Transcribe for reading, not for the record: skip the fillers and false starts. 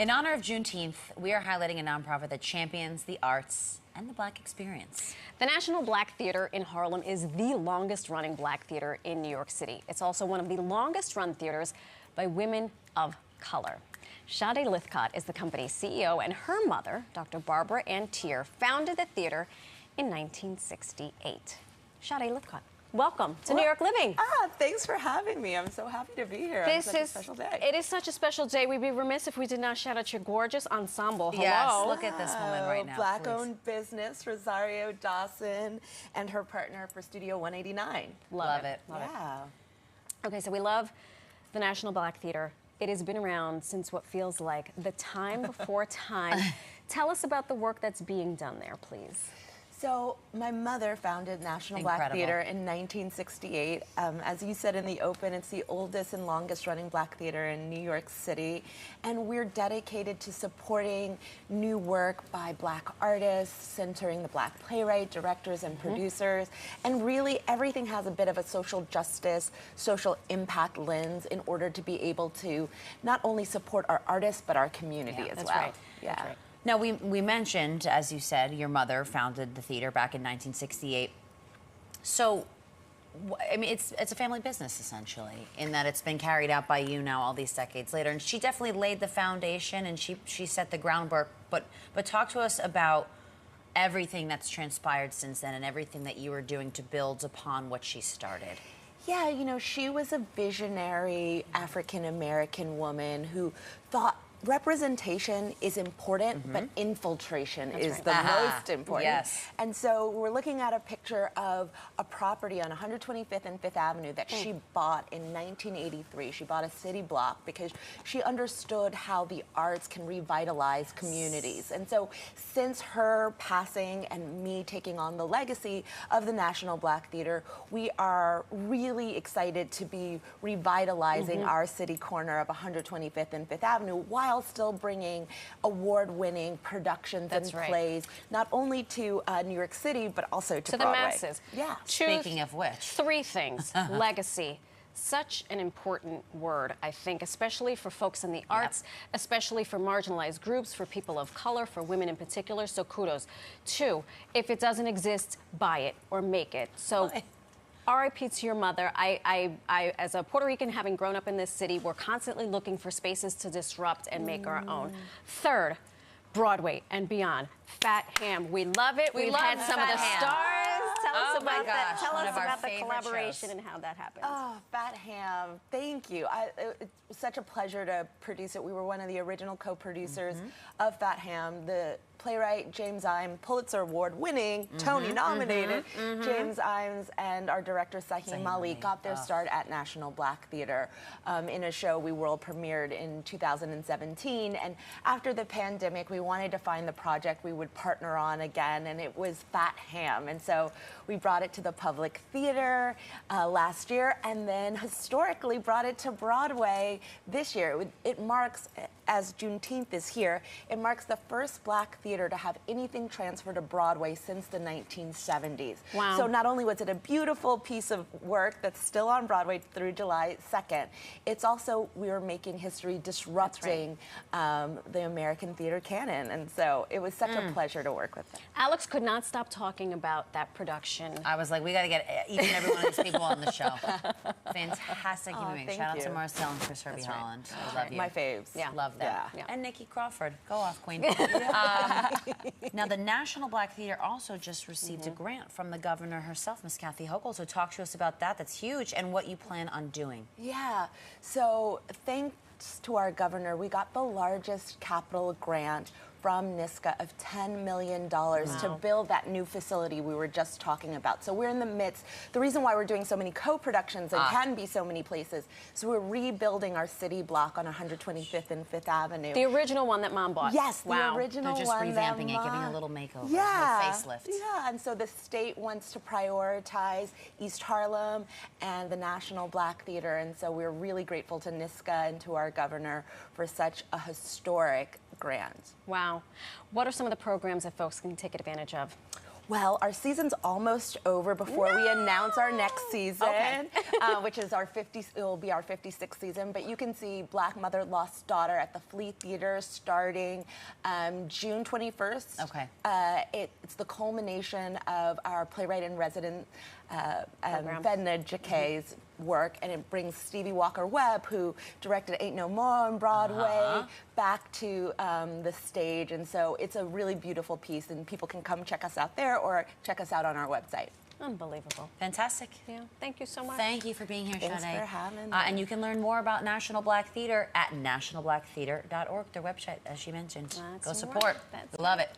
In honor of Juneteenth, we are highlighting a nonprofit that champions the arts and the Black experience. The National Black Theater in Harlem is the longest-running Black theater in New York City. It's also one of the longest-run theaters by women of color. Sade Lythcott is the company's CEO, and her mother, Dr. Barbara Ann Tier, founded the theater in 1968. Sade Lythcott, welcome to New York Living. Thanks for having me. I'm so happy to be here on such a special day. It is such a special day. We'd be remiss if we did not shout out your gorgeous ensemble. Hello. Yes, look at this woman right now. Black-owned business, Rosario Dawson, and her partner for Studio 189. Love it. Love it. Okay, so we love the National Black Theater. It has been around since what feels like the time before time. Tell us about the work that's being done there, please. So my mother founded National Black Theater in 1968. As you said in the open, it's the oldest and longest running Black theater in New York City. And we're dedicated to supporting new work by Black artists, centering the Black playwright, directors, and producers. And really everything has a bit of a social justice, social impact lens in order to be able to not only support our artists, but our community as well. Right. Yeah. That's right. Now, we mentioned, as you said, your mother founded the theater back in 1968. So, I mean, it's a family business, essentially, in that it's been carried out by you now all these decades later. And she definitely laid the foundation, and she set the groundwork. But talk to us about everything that's transpired since then and everything that you were doing to build upon what she started. Yeah, you know, she was a visionary African-American woman who thought representation is important, but infiltration is the most important. Yes. And so we're looking at a picture of a property on 125th and 5th Avenue that she bought in 1983. She bought a city block because she understood how the arts can revitalize communities. And so since her passing and me taking on the legacy of the National Black Theater, we are really excited to be revitalizing our city corner of 125th and 5th Avenue while still bringing award-winning productions and plays, not only to New York City, but also to Broadway. The masses. Yeah. Speaking of which. Three things. Legacy. Such an important word, I think, especially for folks in the arts, especially for marginalized groups, for people of color, for women in particular, so kudos. Two, if it doesn't exist, buy it or make it. So. R.I.P. to your mother. I, as a Puerto Rican, having grown up in this city, we're constantly looking for spaces to disrupt and make our own. Third, Broadway and beyond. Fat Ham. We love it. We've had some of the stars. Tell us about that. Tell us about the collaboration and how that happened. Oh, Fat Ham. Thank you. It was such a pleasure to produce it. We were one of the original co-producers of Fat Ham. The playwright James Imes, Pulitzer Award winning, Tony nominated, James Imes and our director Sahim Malik got their start at National Black Theater in a show we world premiered in 2017. And after the pandemic, we wanted to find the project we would partner on again, and it was Fat Ham. And so we brought it to the Public Theater last year, and then historically brought it to Broadway this year. It marks, as Juneteenth is here, it marks the first Black theater to have anything transfer to Broadway since the 1970s. Wow. So not only was it a beautiful piece of work that's still on Broadway through July 2nd, it's also, we were making history disrupting the American theater canon. And so it was such a pleasure to work with them. Alex could not stop talking about that production. I was like, we got to get each and every one of these people on the show. Fantastic human being. Shout out to Marcel and Chris Herbie-Holland. I love you. My faves. Yeah. Love them. Yeah. And Nikki Crawford. Go off, Queen. Now, the National Black Theater also just received a grant from the governor herself, Miss Kathy Hochul. So talk to us about that. That's huge, and what you plan on doing. Yeah. So thanks to our governor, we got the largest capital grant from NISCA of $10 million to build that new facility we were just talking about. So we're in the midst, the reason why we're doing so many co-productions and can be so many places, so we're rebuilding our city block on 125th and 5th Avenue. The original one that Mom bought. Yes, the original one. They're just revamping it, giving it a little makeover, a little facelift. Yeah, and so the state wants to prioritize East Harlem and the National Black Theater, and so we're really grateful to NISCA and to our governor for such a historic grant. Wow. What are some of the programs that folks can take advantage of? Well, our season's almost over before we announce our next season, which is it will be our 56th season. But you can see Black Mother, Lost Daughter at the Flea Theater starting June 21st. Okay. It's the culmination of our playwright in residence, Fedna Jakay's work, and it brings Stevie Walker-Webb, who directed Ain't No More on Broadway, back to the stage. And so it's a really beautiful piece, and people can come check us out there or check us out on our website. Unbelievable. Fantastic. Yeah. Thank you so much. Thank you for being here, Thanks Sade. for having me. And you can learn more about National Black Theater at nationalblacktheater.org, their website, as she mentioned. That's Go right. support. That's We love right. it.